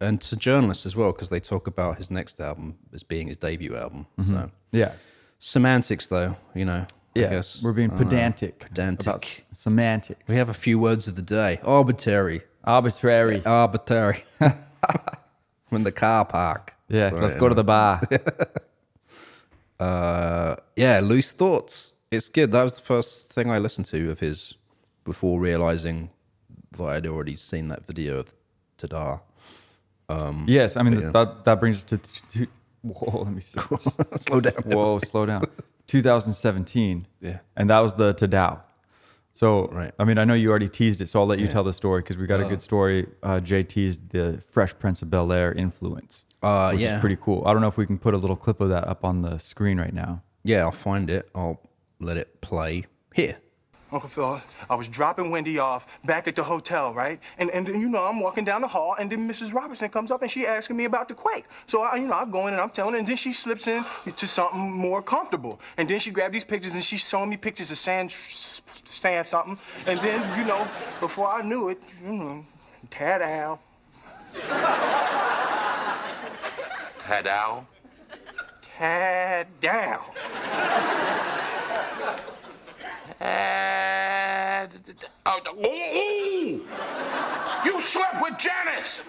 Speaker 3: And to journalists as well, because they talk about his next album as being his debut album. So
Speaker 2: Yeah.
Speaker 3: semantics, though, I
Speaker 2: Yeah.
Speaker 3: guess.
Speaker 2: We're being pedantic.
Speaker 3: Pedantic.
Speaker 2: About semantics.
Speaker 3: We have a few words of the day. Arbitrary.
Speaker 2: Arbitrary.
Speaker 3: Arbitrary. I'm in the car park.
Speaker 2: Yeah,
Speaker 3: Sorry,
Speaker 2: let's go to the bar.
Speaker 3: Yeah, Loose Thoughts. It's good. That was the first thing I listened to of his before realizing that I'd already seen that video of Tadow.
Speaker 2: Yes, I mean, that brings us to whoa, let me see.
Speaker 3: Slow down.
Speaker 2: Whoa, slow down. 2017.
Speaker 3: Yeah.
Speaker 2: And that was the Tadow. So,
Speaker 3: Right.
Speaker 2: I mean, I know you already teased it, so I'll let you tell the story because we got a good story. Jay teased the Fresh Prince of Bel-Air influence, which is pretty cool. I don't know if we can put a little clip of that up on the screen right now.
Speaker 3: Yeah, I'll find it. I'll let it play here.
Speaker 4: Uncle Phil, I was dropping Wendy off back at the hotel, right? And I'm walking down the hall, and then Mrs. Robertson comes up and she asking me about the quake. So I go in and I'm telling her, and then she slips in to something more comfortable. And then she grabbed these pictures and she's showing me pictures of saying something. And then, before I knew it, Tadow.
Speaker 5: Tadow?
Speaker 4: Tadow.
Speaker 5: Ooh! You slept with Janice!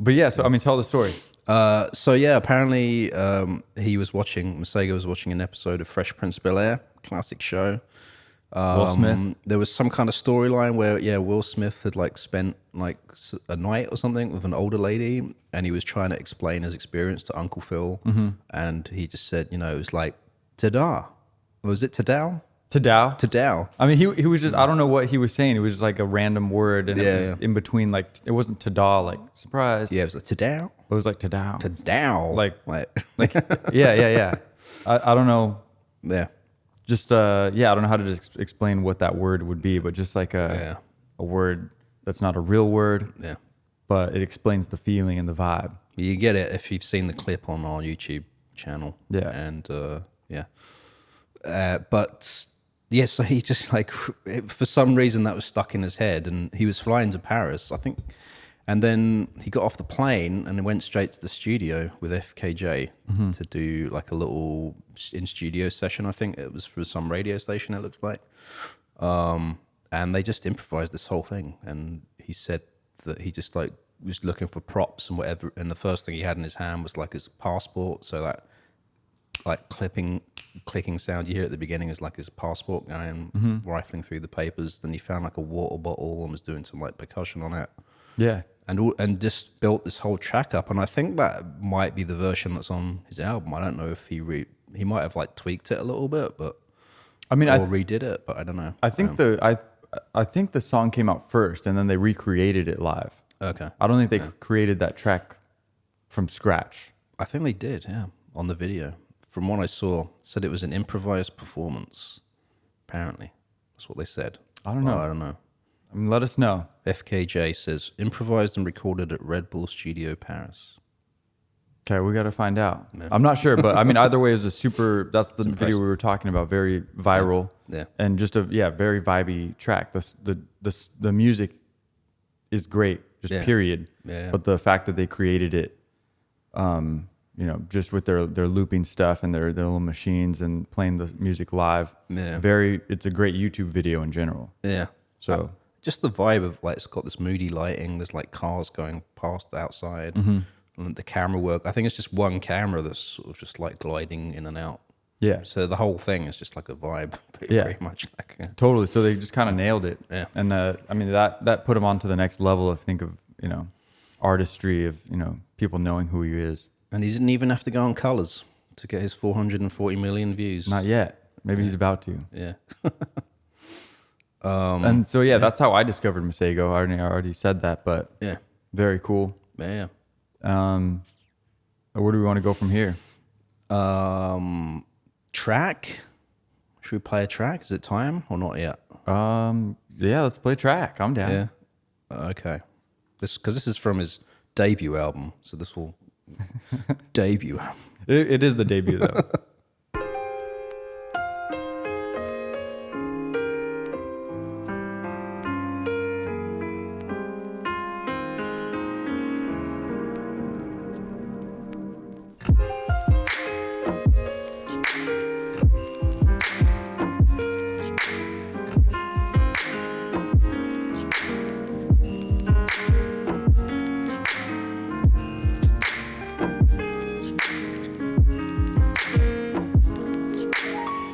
Speaker 2: But yeah, so I mean, tell the story.
Speaker 3: So yeah, apparently Masego was watching an episode of Fresh Prince of Bel-Air, classic show.
Speaker 2: Will Smith.
Speaker 3: There was some kind of storyline where Will Smith had like spent like a night or something with an older lady, and he was trying to explain his experience to Uncle Phil, and he just said, it was like Tadow. Was it Tadow?
Speaker 2: Tadow. I mean, he was just, I don't know what he was saying. It was just like a random word, and it was in between, like, it wasn't Tadow, like, surprise.
Speaker 3: Yeah, it was like Tadow.
Speaker 2: It was like Tadow.
Speaker 3: Tadow.
Speaker 2: Like yeah. I don't know.
Speaker 3: Yeah.
Speaker 2: Just, I don't know how to explain what that word would be, but just like a word that's not a real word.
Speaker 3: Yeah. But
Speaker 2: it explains the feeling and the vibe.
Speaker 3: You get it if you've seen the clip on our YouTube channel.
Speaker 2: Yeah.
Speaker 3: And, but... yeah, so he just like, for some reason that was stuck in his head, and he was flying to Paris, I think. And then he got off the plane and went straight to the studio with FKJ to do like a little in-studio session. I think it was for some radio station, it looks like. And they just improvised this whole thing. And he said that he just like was looking for props and whatever. And the first thing he had in his hand was like his passport. So that like clicking sound you hear at the beginning is like his passport going rifling through the papers. Then he found like a water bottle and was doing some like percussion on it.
Speaker 2: Yeah,
Speaker 3: and just built this whole track up. And I think that might be the version that's on his album. I don't know if he might have like tweaked it a little bit, but I mean, or redid it, but I don't know.
Speaker 2: I think I think the song came out first, and then they recreated it live.
Speaker 3: Okay,
Speaker 2: I don't think they created that track from scratch.
Speaker 3: I think they did, yeah, on the video. From what I saw, said it was an improvised performance. Apparently, that's what they said.
Speaker 2: I don't know.
Speaker 3: I don't know.
Speaker 2: I mean, let us know.
Speaker 3: FKJ says improvised and recorded at Red Bull Studio Paris.
Speaker 2: Okay, we got to find out. Yeah. I'm not sure, but I mean, either way, is a super. That's the video we were talking about. Very viral.
Speaker 3: Yeah.
Speaker 2: And just a very vibey track. The music is great. Just period.
Speaker 3: Yeah.
Speaker 2: But the fact that they created it, just with their looping stuff and their little machines and playing the music live.
Speaker 3: Yeah.
Speaker 2: It's a great YouTube video in general.
Speaker 3: Yeah.
Speaker 2: So
Speaker 3: just the vibe of like, it's got this moody lighting. There's like cars going past outside. And the camera work. I think it's just one camera that's sort of just like gliding in and out.
Speaker 2: Yeah.
Speaker 3: So the whole thing is just like a vibe. Very much like. Yeah.
Speaker 2: Totally. So they just kind of nailed it.
Speaker 3: Yeah.
Speaker 2: And I mean, that put him on to the next level of artistry of, people knowing who he is.
Speaker 3: And he didn't even have to go on Colors to get his 440 million views.
Speaker 2: Not yet. Maybe he's about to.
Speaker 3: Yeah.
Speaker 2: And so, that's how I discovered Masego. I already said that, but very cool.
Speaker 3: Yeah.
Speaker 2: Where do we want to go from here?
Speaker 3: Track? Should we play a track? Is it time or not yet?
Speaker 2: Let's play track. I'm down.
Speaker 3: Yeah. Okay. Because this is from his debut album, so this will debut album.
Speaker 2: It is the debut though.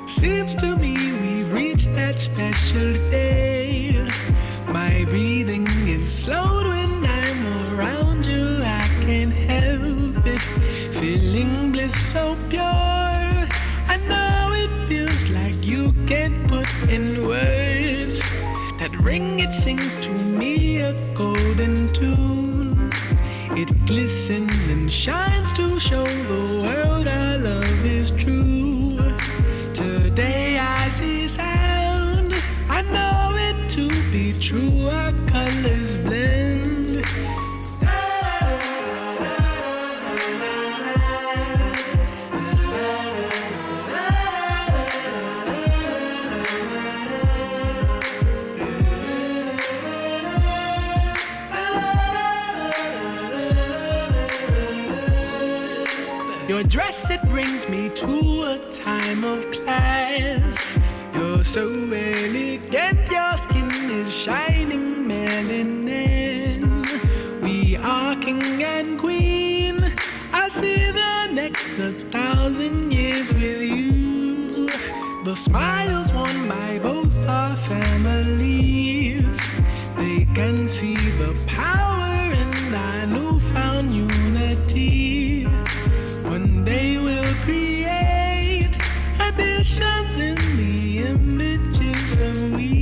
Speaker 1: Seems to me we've reached that special day. My breathing is slowed when I'm around you. I can't help it, feeling bliss so pure. I know it feels like you can't put in words. That ring, it sings to me a golden tune. It glistens and shines to show the world our love is true. Today I see sound, I know it to be true, our colors blend. Your dress, it brings me to a time of class. You're so elegant, your skin is shining melanin. We are king and 1,000 years with you. The smiles won by both our families. They can see the power in our newfound unity. One day we'll create additions in the images of we.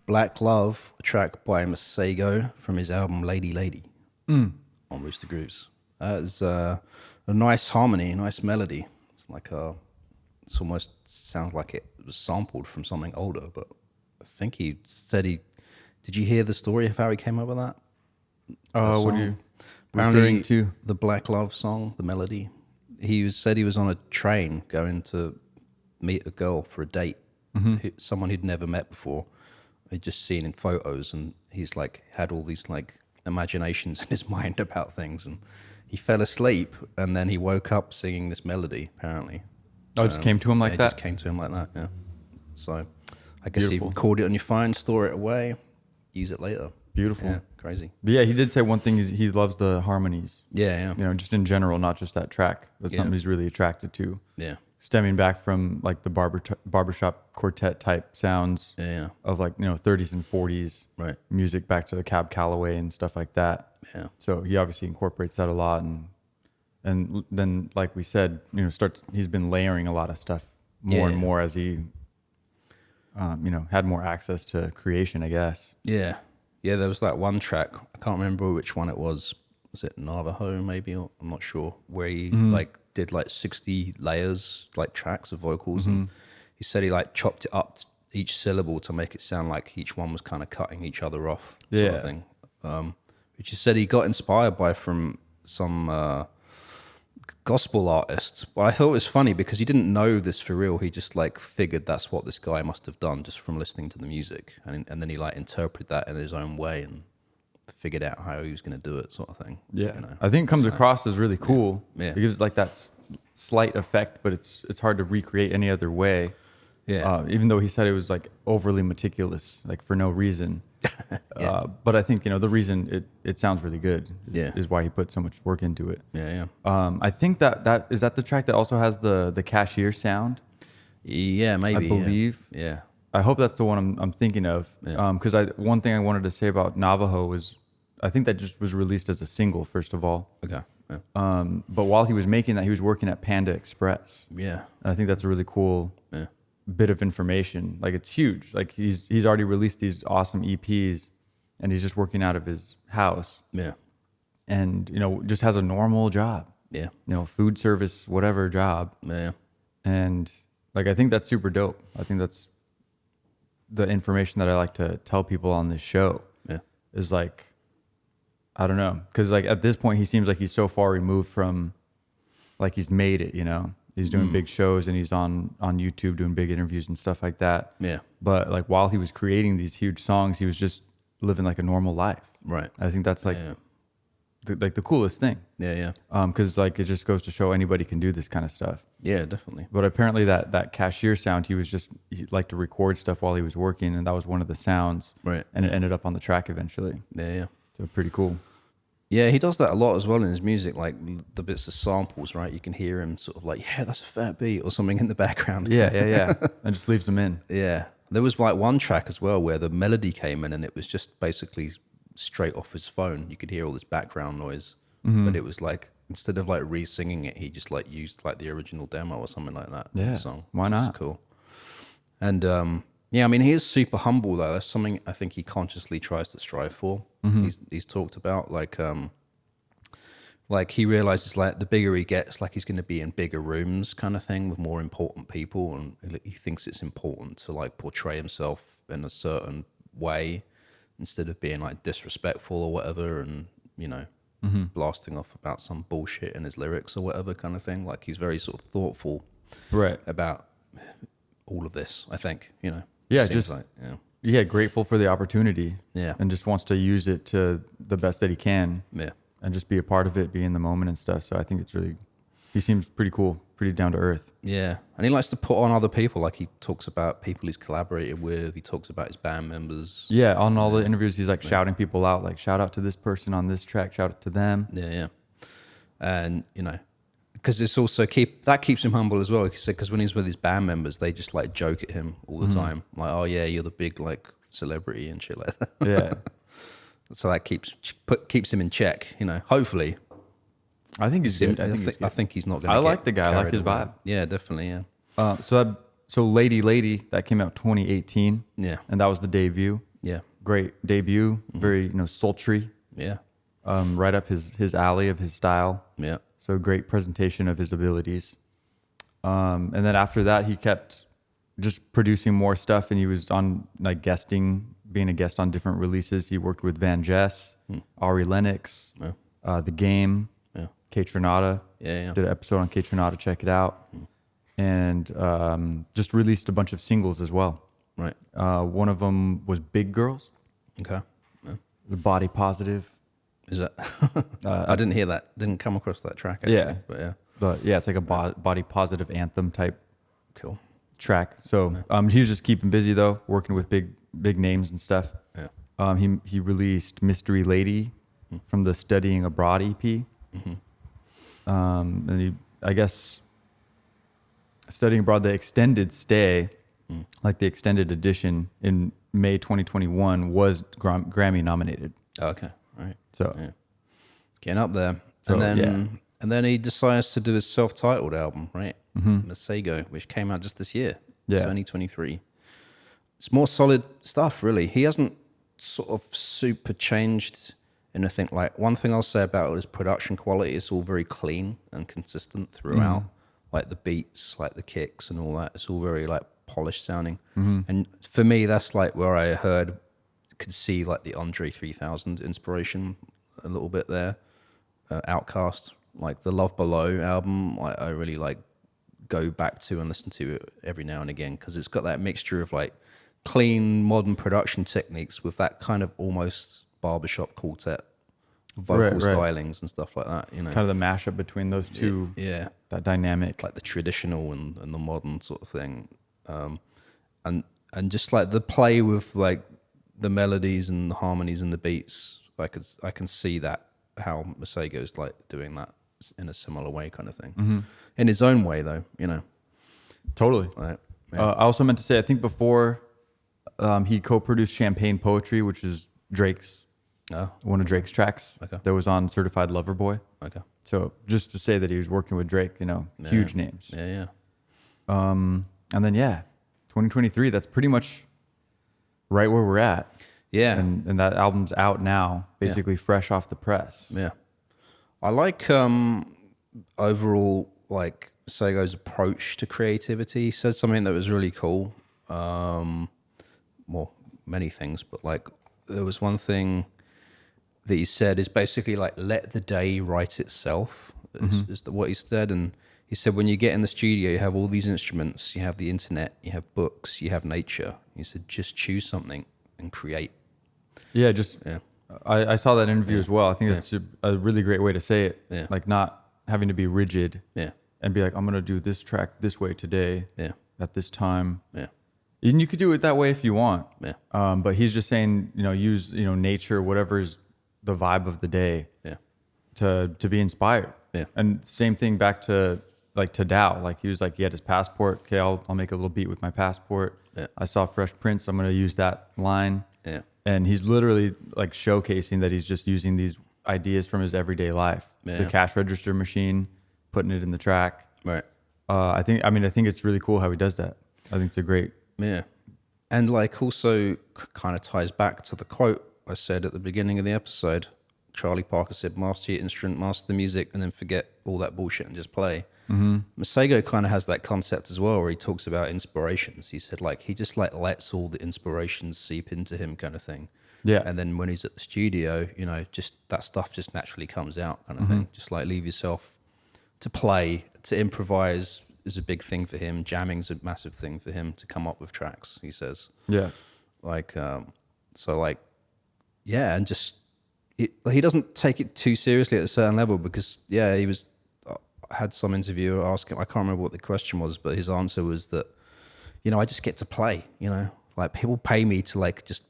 Speaker 3: Black Love, a track by Masego from his album Lady Lady on Rooster Grooves. It's a nice harmony, a nice melody. It's like it's almost sounds like it was sampled from something older, but I think he said did you hear the story of how he came up with that?
Speaker 2: What are you
Speaker 3: Apparently,
Speaker 2: referring to?
Speaker 3: the Black Love song, the melody. Said he was on a train going to meet a girl for a date, someone he'd never met before. He'd just seen in photos, and he's like had all these like imaginations in his mind about things, and he fell asleep, and then he woke up singing this melody. Apparently,
Speaker 2: Oh, it just came to him like
Speaker 3: it
Speaker 2: that?
Speaker 3: just came to him like that. Yeah. So, I guess
Speaker 2: Beautiful.
Speaker 3: he record it on your phone, store it away, use it later.
Speaker 2: Beautiful.
Speaker 3: Yeah, crazy.
Speaker 2: But yeah, he did say one thing is he loves the harmonies.
Speaker 3: Yeah,
Speaker 2: You know, just in general, not just that track. That's something he's really attracted to.
Speaker 3: yeah,
Speaker 2: Stemming back from like the barbershop quartet type sounds
Speaker 3: yeah,
Speaker 2: of like, 30s and 40s
Speaker 3: right.
Speaker 2: music back to the Cab Calloway and stuff like that.
Speaker 3: Yeah,
Speaker 2: So he obviously incorporates that a lot, and then like we said, he's been layering a lot of stuff more and more as he had more access to creation, I guess.
Speaker 3: yeah. There was that one track. I can't remember which one it was. Was it Navajo? Maybe I'm not sure. Where he like did like 60 layers, like tracks of vocals, and he said he like chopped it up each syllable to make it sound like each one was kind of cutting each other off, sort of thing. Which he said he got inspired by from some gospel artists. But I thought it was funny because he didn't know this for real. He just like figured that's what this guy must have done just from listening to the music, and then he like interpreted that in his own way and figured out how he was going to do it, sort of thing.
Speaker 2: Yeah, I think it comes across as really cool.
Speaker 3: Yeah.
Speaker 2: It gives like that slight effect, but it's hard to recreate any other way.
Speaker 3: Yeah.
Speaker 2: Even though he said it was like overly meticulous, like for no reason. But I think the reason it sounds really good is why he put so much work into it.
Speaker 3: Yeah.
Speaker 2: I think that is that the track that also has the cashier sound.
Speaker 3: Yeah, maybe.
Speaker 2: I believe.
Speaker 3: Yeah.
Speaker 2: I hope that's the one I'm thinking of. Because one thing I wanted to say about Navajo was I think that just was released as a single, first of all.
Speaker 3: Okay. Yeah.
Speaker 2: But while he was making that, he was working at Panda Express.
Speaker 3: Yeah.
Speaker 2: And I think that's a really cool bit of information. Like it's huge. Like he's already released these awesome EPs, and he's just working out of his house.
Speaker 3: Yeah.
Speaker 2: And just has a normal job.
Speaker 3: Yeah.
Speaker 2: Food service, whatever job.
Speaker 3: Yeah.
Speaker 2: And like I think that's super dope. I think that's the information that I like to tell people on this show.
Speaker 3: Yeah.
Speaker 2: Is like, I don't know, because like at this point he seems like he's so far removed from, like he's made it. He's doing big shows and he's on YouTube doing big interviews and stuff like that.
Speaker 3: Yeah.
Speaker 2: But like while he was creating these huge songs, he was just living like a normal life.
Speaker 3: Right.
Speaker 2: I think that's like
Speaker 3: Yeah.
Speaker 2: the coolest thing.
Speaker 3: Yeah.
Speaker 2: Because like it just goes to show anybody can do this kind of stuff.
Speaker 3: Yeah, definitely.
Speaker 2: But apparently that cashier sound, he liked to record stuff while he was working, and that was one of the sounds.
Speaker 3: Right.
Speaker 2: And it ended up on the track eventually.
Speaker 3: Yeah.
Speaker 2: So pretty cool.
Speaker 3: Yeah, he does that a lot as well in his music, like the bits of samples, right? You can hear him sort of like, yeah, that's a fat beat or something in the background.
Speaker 2: Yeah. And just leaves them in.
Speaker 3: Yeah. There was like one track as well where the melody came in and it was just basically straight off his phone. You could hear all this background noise, but it was like, instead of like re-singing it, he just like used like the original demo or something like that.
Speaker 2: Yeah,
Speaker 3: Song.
Speaker 2: why not?
Speaker 3: It's cool. And yeah, I mean, he is super humble though. That's something I think he consciously tries to strive for. He's talked about like he realizes like the bigger he gets, like he's going to be in bigger rooms kind of thing with more important people, and he thinks it's important to like portray himself in a certain way instead of being like disrespectful or whatever, and you know, blasting off about some bullshit in his lyrics or whatever kind of thing. Like he's very sort of thoughtful,
Speaker 2: Right.
Speaker 3: about all of this. I think, you know.
Speaker 2: Yeah,
Speaker 3: Seems
Speaker 2: just
Speaker 3: like, yeah.
Speaker 2: Yeah, grateful for the opportunity.
Speaker 3: Yeah.
Speaker 2: And just wants to use it to the best that he can.
Speaker 3: Yeah.
Speaker 2: And just be a part of it, be in the moment and stuff. So I think he seems pretty cool, pretty down to earth.
Speaker 3: Yeah, and he likes to put on other people. Like he talks about people he's collaborated with. He talks about his band members.
Speaker 2: Yeah, on all the interviews, he's like shouting people out, like shout out to this person on this track, shout out to them.
Speaker 3: Yeah. And you know, because it's also keeps him humble as well. He said because when he's with his band members, they just like joke at him all the time, like, "Oh yeah, you're the big like celebrity and shit like that."
Speaker 2: Yeah.
Speaker 3: So that keeps him in check. You know, hopefully.
Speaker 2: I think he's good.
Speaker 3: I think he's not going to.
Speaker 2: I like the guy. I like his vibe.
Speaker 3: Yeah, definitely. Yeah.
Speaker 2: So Lady, that came out 2018.
Speaker 3: Yeah.
Speaker 2: And that was the debut.
Speaker 3: Yeah.
Speaker 2: Great debut. Very, sultry.
Speaker 3: Yeah.
Speaker 2: Right up his alley of his style.
Speaker 3: Yeah.
Speaker 2: So great presentation of his abilities. And then after that, he kept just producing more stuff, and he was on like being a guest on different releases. He worked with Van Jess, Ari Lennox, The Game, Kate Renata.
Speaker 3: Yeah.
Speaker 2: Did an episode on Kate Renata. Check it out. And just released a bunch of singles as well.
Speaker 3: Right.
Speaker 2: One of them was Big Girls.
Speaker 3: Okay. Yeah.
Speaker 2: The Body Positive.
Speaker 3: Is that? I didn't hear that. Didn't come across that track. Actually,
Speaker 2: Yeah.
Speaker 3: But yeah.
Speaker 2: But yeah, it's like a body positive anthem type
Speaker 3: Cool.
Speaker 2: track. So he was just keeping busy though, working with big names and stuff.
Speaker 3: Yeah.
Speaker 2: He released Mystery Lady from the Studying Abroad EP. And I guess Studying Abroad, the extended stay, like the extended edition in May 2021 was Grammy nominated.
Speaker 3: Oh, okay. All right.
Speaker 2: So
Speaker 3: Yeah. Getting up there.
Speaker 2: So,
Speaker 3: And then he decides to do his self-titled album, right? Masego, which came out just this year, 2023. It's more solid stuff, really. He hasn't sort of super changed anything. Like, one thing I'll say about his production quality, it's all very clean and consistent throughout. Like the beats, like the kicks and all that. It's all very like polished sounding. And for me, that's like where I could see like the Andre 3000 inspiration a little bit there. Outcast, like the Love Below album, I really like go back to and listen to it every now and again because it's got that mixture of like clean modern production techniques with that kind of almost barbershop quartet vocal stylings and stuff like that, you know.
Speaker 2: kind of the mashup between those two.
Speaker 3: Yeah.
Speaker 2: That dynamic.
Speaker 3: Like the traditional and the modern sort of thing. And just like the play with like the melodies and the harmonies and the beats, I can see that how Masego's like doing that in a similar way kind of thing. In his own way though, you know.
Speaker 2: Totally.
Speaker 3: Right.
Speaker 2: I also meant to say, I think before he co-produced Champagne Poetry, which is one of Drake's tracks that was on Certified Lover Boy.
Speaker 3: Okay.
Speaker 2: So just to say that he was working with Drake, huge names.
Speaker 3: Yeah.
Speaker 2: And then 2023, that's pretty much right where we're at.
Speaker 3: Yeah.
Speaker 2: And that album's out now, basically fresh off the press.
Speaker 3: Yeah. I like overall like Masego's approach to creativity. He said something that was really cool. Well, many things, but like there was one thing that he said is basically like let the day write itself is what he said. And he said when you get in the studio, you have all these instruments, you have the internet, you have books, you have nature. He said just choose something and create.
Speaker 2: Yeah, just
Speaker 3: Yeah.
Speaker 2: I saw that interview as well. I think that's a really great way to say it.
Speaker 3: Yeah.
Speaker 2: Like not having to be rigid.
Speaker 3: Yeah.
Speaker 2: And be like, I'm gonna do this track this way today.
Speaker 3: Yeah.
Speaker 2: At this time.
Speaker 3: Yeah.
Speaker 2: And you could do it that way if you want.
Speaker 3: Yeah.
Speaker 2: But he's just saying, use nature, whatever's the vibe of the day.
Speaker 3: Yeah.
Speaker 2: To be inspired.
Speaker 3: Yeah.
Speaker 2: And same thing back to like Tadow. Like he was like, he had his passport. Okay, I'll make a little beat with my passport.
Speaker 3: Yeah.
Speaker 2: I saw Fresh Prince. I'm gonna use that line.
Speaker 3: Yeah.
Speaker 2: And he's literally like showcasing that he's just using these ideas from his everyday life.
Speaker 3: Yeah.
Speaker 2: The cash register machine, putting it in the track.
Speaker 3: Right.
Speaker 2: I think it's really cool how he does that. I think it's a great.
Speaker 3: Yeah. And like also kind of ties back to the quote I said at the beginning of the episode. Charlie Parker said, master your instrument, master the music, and then forget all that bullshit and just play. Mm-hmm. Masego kind of has that concept as well, where he talks about inspirations. He said like he just like lets all the inspirations seep into him kind of thing.
Speaker 2: Yeah.
Speaker 3: And then when he's at the studio, just that stuff just naturally comes out kind of thing. Just like leave yourself to play, to improvise is a big thing for him. Jamming's a massive thing for him to come up with tracks, he says.
Speaker 2: Yeah.
Speaker 3: Like, and just, he doesn't take it too seriously at a certain level because, he was, had some interviewer ask him, I can't remember what the question was, but his answer was that, I just get to play, like people pay me to like just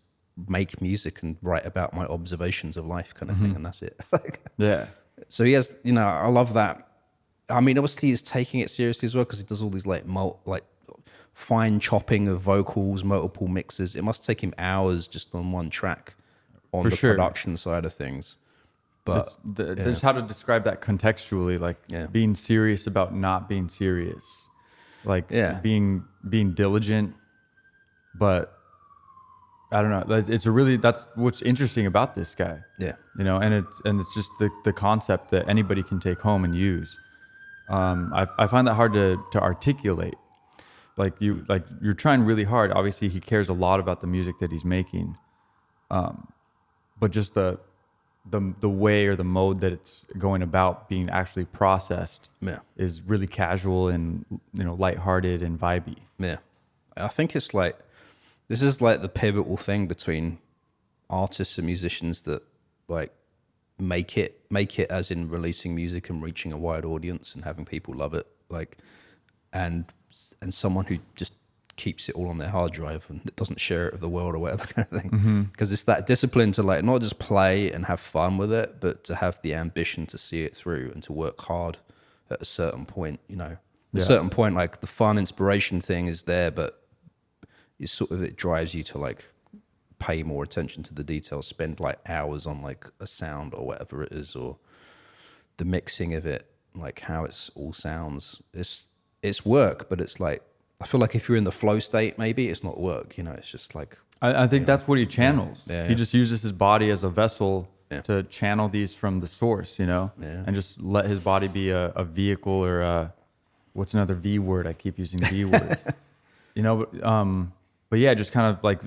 Speaker 3: make music and write about my observations of life kind of thing. And that's it.
Speaker 2: Yeah.
Speaker 3: So he has, I love that. I mean, obviously he's taking it seriously as well because he does all these like fine chopping of vocals, multiple mixes. It must take him hours just on one track on the production side of things. But
Speaker 2: there's how to describe that contextually, like being serious about not being serious, like being diligent, but I don't know. That's what's interesting about this guy.
Speaker 3: Yeah.
Speaker 2: And it's just the concept that anybody can take home and use. I find that hard to articulate. Like you're trying really hard. Obviously, he cares a lot about the music that he's making, but just the way or the mode that it's going about being actually processed is really casual and lighthearted and vibey.
Speaker 3: Yeah, I think it's like this is like the pivotal thing between artists and musicians that like make it as in releasing music and reaching a wide audience and having people love it, like and someone who just keeps it all on their hard drive and doesn't share it with the world or whatever kind of thing. Because it's that discipline to like not just play and have fun with it, but to have the ambition to see it through and to work hard at a certain point. At a certain point, like the fun inspiration thing is there, but it drives you to like pay more attention to the details, spend like hours on like a sound or whatever it is, or the mixing of it, like how it's all sounds. It's work, but it's like I feel like if you're in the flow state, maybe it's not work. It's just like
Speaker 2: I think that's what he channels.
Speaker 3: Yeah,
Speaker 2: he just uses his body as a vessel to channel these from the source, and just let his body be a vehicle or what's another V word? I keep using V words, but yeah, just kind of like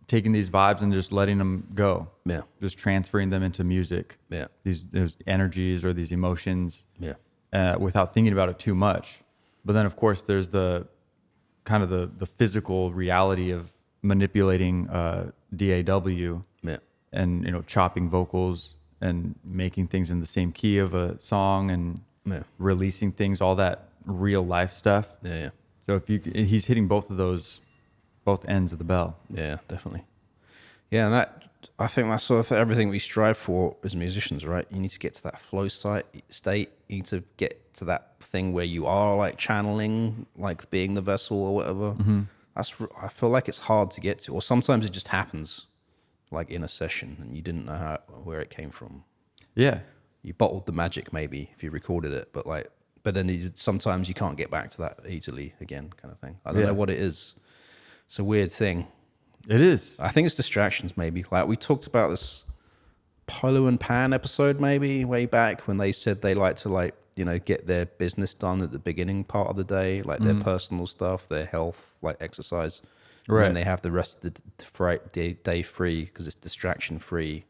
Speaker 2: taking these vibes and just letting them go. Yeah. Just transferring them into music. Yeah. These energies or these emotions. Yeah. Without thinking about it too much. But then of course there's the kind of the physical reality of manipulating DAW. Yeah. And chopping vocals and making things in the same key of a song and releasing things, all that real life stuff. Yeah. Yeah. So he's hitting both ends of the bell. Yeah, definitely. Yeah, and I think that's sort of everything we strive for as musicians, right? You need to get to that flow state. You need to get to that thing where you are like channeling, like being the vessel or whatever. Mm-hmm. I feel like it's hard to get to, or sometimes it just happens, like in a session, and you didn't know where it came from. Yeah, you bottled the magic maybe if you recorded it, but then sometimes you can't get back to that easily again, kind of thing. I don't know what it is. It's a weird thing. It is. I think it's distractions, maybe. Like we talked about this Polo and Pan episode, maybe way back when they said they like to get their business done at the beginning part of the day, like their personal stuff, their health, like exercise. Right. And then they have the rest of the day free because it's distraction free,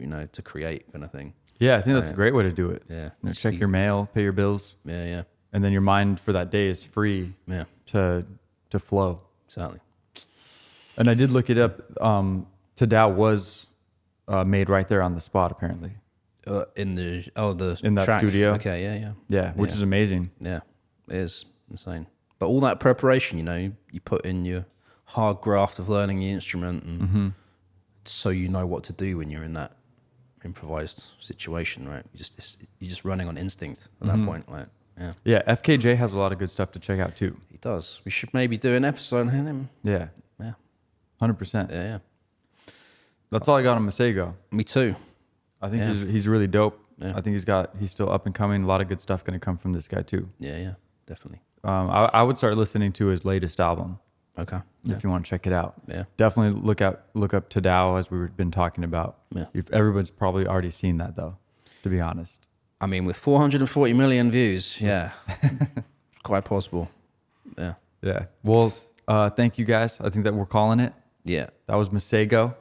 Speaker 2: to create kind of thing. Yeah, I think that's a great way to do it. Yeah. Check your mail, pay your bills. Yeah, yeah. And then your mind for that day is free. Yeah. To flow. Exactly. And I did look it up. Tadow was made right there on the spot, apparently.
Speaker 3: In that
Speaker 2: track. Studio.
Speaker 3: Okay, yeah.
Speaker 2: Yeah, which is amazing.
Speaker 3: Yeah, it is insane. But all that preparation, you put in your hard graft of learning the instrument, and so you know what to do when you're in that improvised situation, right? You're just running on instinct at that point, like. Yeah.
Speaker 2: Yeah, FKJ has a lot of good stuff to check out too.
Speaker 3: He does. We should maybe do an episode on him.
Speaker 2: Yeah.
Speaker 3: Yeah.
Speaker 2: 100%.
Speaker 3: Yeah.
Speaker 2: That's all I got on Masego.
Speaker 3: Me too.
Speaker 2: I think he's really dope.
Speaker 3: Yeah.
Speaker 2: I think he's still up and coming. A lot of good stuff going to come from this guy too.
Speaker 3: Yeah, definitely.
Speaker 2: I would start listening to his latest album.
Speaker 3: Okay.
Speaker 2: If you want to check it out.
Speaker 3: Yeah.
Speaker 2: Definitely look up Tadow, as we've been talking about.
Speaker 3: Yeah.
Speaker 2: Everyone's probably already seen that though, to be honest.
Speaker 3: I mean, with 440 million views, yeah, quite possible. Yeah.
Speaker 2: Yeah. Well, thank you guys. I think that we're calling it.
Speaker 3: Yeah.
Speaker 2: That was Masego.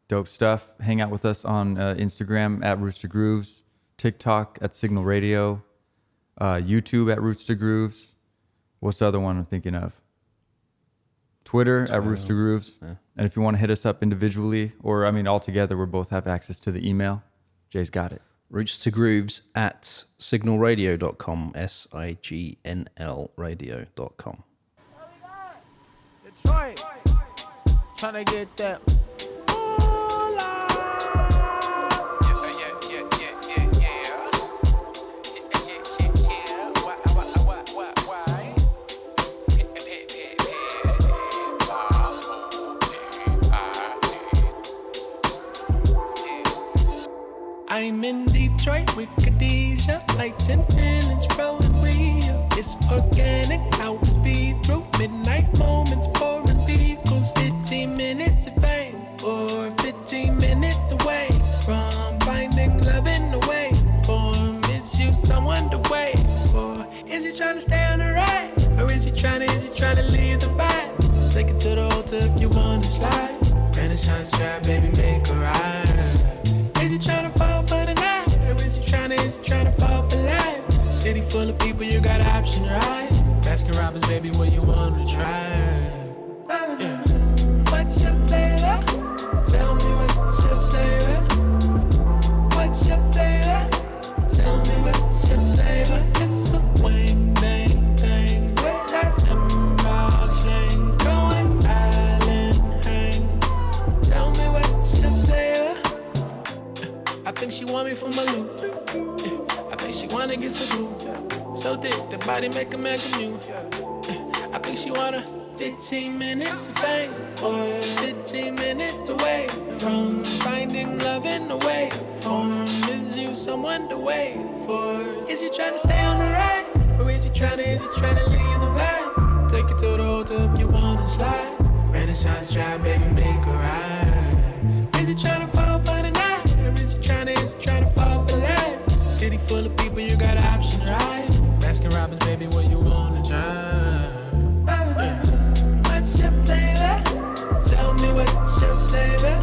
Speaker 2: Dope stuff. Hang out with us on Instagram at Roots to Grooves, TikTok at SIGNL Radio, YouTube at Roots to Grooves. What's the other one I'm thinking of? Twitter at Roots to Grooves. Yeah. And if you want to hit us up individually, or all together, we both have access to the email. Jay's got it.
Speaker 3: Roots to Grooves at signalradio.com, SIGNL radio.com.
Speaker 1: Detroit, trying to get that. I'm in Detroit with Khadijah, flight 10 minutes, rolling Rio. It's organic, how we speed through midnight moments, pouring vehicles. 15 minutes of fame, or 15 minutes away from finding love in the way. For is you someone to wait for? Is he trying to stay on the ride, or is he trying to leave the vibe? Take it to the altar if you wanna slide. Renaissance drive, baby, make a ride. Is he trying to fall for the night? Or is he trying to fall for life? City full of people, you got options, right? Baskin Robbins, baby, what you wanna try? Yeah. What's your flavor? Tell me what's your flavor? What's your flavor? Tell me what's your flavor? It's a wing, dang, dang. What's that symbol slang? Going island hang. Tell me what's your flavor? I think she want me for my loot. I think she wanna get some food. So thick, the body make a man commute. I think she wanna 15 minutes of fame, or 15 minutes away from finding love in the way. Is you someone to wait for? Is he trying to stay on the ride, or is he trying to leave the vibe? Take it to the altar if you wanna slide. Renaissance drive, baby, make a ride. Is he trying to fall for the night, or is he trying to fall for life? City full of people, you got options, right? Baskin Robbins, baby, what you wanna try? Yeah. What's your flavor? Tell me what's your flavor?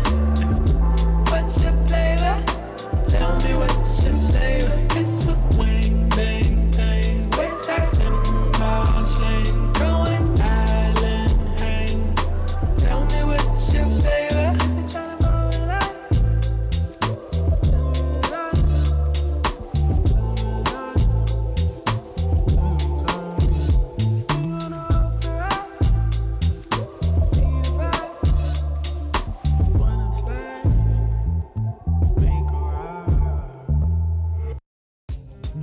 Speaker 1: What's your flavor? Tell me what's your flavor? It's a wing, bang, bang. What's that symbol slang? Going island hang. Tell me what's your flavor?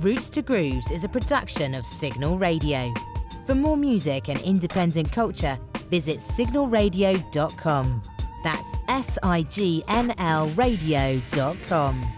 Speaker 5: Roots to Grooves is a production of SIGNL Radio. For more music and independent culture, visit signalradio.com. That's SIGNL radio.com.